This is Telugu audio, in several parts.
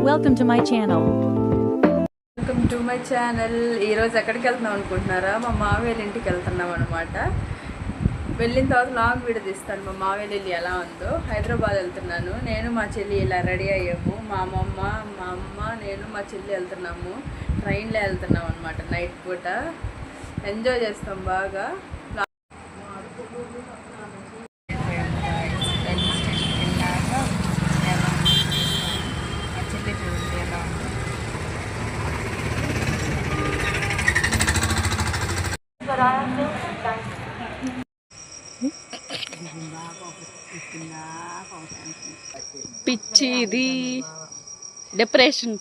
Welcome to my channel. Welcome to my channel. ఈరోజు ఎక్కడికి వెళ్తున్నాం అనుకుంటున్నారా? మా మావేళ్ళ ఇంటికి వెళ్తున్నాం అనమాట. వెళ్ళిన తర్వాత లాంగ్ వీడియో తీస్తాను మా మావేళ్ళ ఇల్లు ఎలా ఉందో. హైదరాబాద్ వెళ్తున్నాను. నేను మా చెల్లి ఇలా రెడీ అయ్యాము. మా అమ్మ నేను మా చెల్లి వెళ్తున్నాము. ట్రైన్లో వెళ్తున్నాం అనమాట. నైట్ పూట ఎంజాయ్ చేస్తాం బాగా. పిచ్చి ఇది డిప్రెషన్.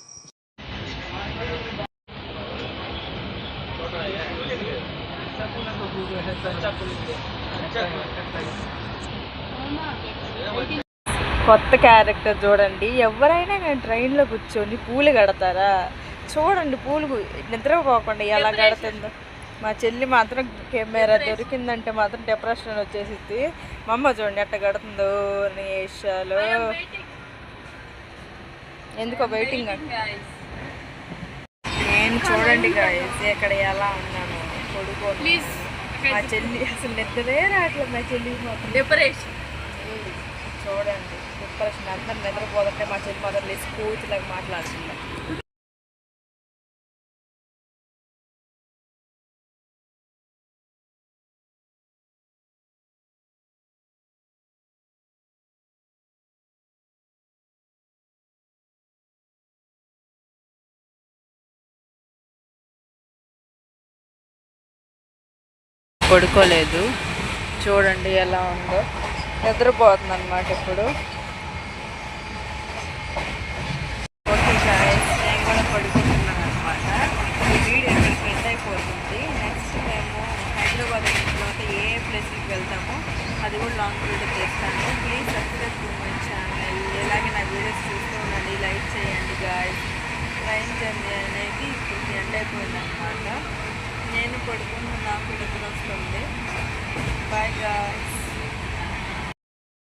కొత్త క్యారెక్టర్ చూడండి. ఎవరైనా కానీ ట్రైన్లో కూర్చొని పూలు కడతారా? చూడండి పూలు నిద్రపోకుండా ఎలా కడుతుందో. మా చెల్లి మాత్రం కెమెరా దొరికిందంటే మాత్రం డిప్రెషన్ వచ్చేసింది. మా అమ్మ చూడండి ఎట్ట కడుతుందో నిషాలు. ఎందుకో వెయిటింగ్ నేను చూడండి గాయస్ ఇక్కడ ఎలా ఉన్నాను కొడుకోని. మా చెల్లి అసలు నిద్రే రావట్లేదు. మా చెల్లి మాత్రం డిప్రెషన్ చూడండి డిప్రెషన్. అందరు నిద్రపోదంటే మా చెల్లి మాత్రం లేచి కూతులాగా మాట్లాడుతుంది. పడుకోలేదు చూడండి ఎలా ఉందో. నిద్రపోతుంది అనమాట ఇప్పుడు. ఓకే గాయ్స్ నేను కూడా పడుకుంటున్నాను అనమాట. ఈ వీడియో ఇక్కడ స్పెండ్ అయిపోతుంది. నెక్స్ట్ మేము హైదరాబాద్ అయిన తర్వాత ఏ ప్లేస్కి వెళ్తామో అది కూడా లాంగ్ వీడియో చేస్తాను. Please subscribe to my channel. ఇలాగే నా వీడియోస్ చూస్తూ ఉండండి. లైక్ చేయండి గాయ్స్. ట్రైన్ జర్నీ అనేది ఇప్పుడు ఎండ్ అయిపోయింది అనమాట. నేను పడుకుంటున్నా. నాకు నిద్ర వస్తుంది. Bye guys.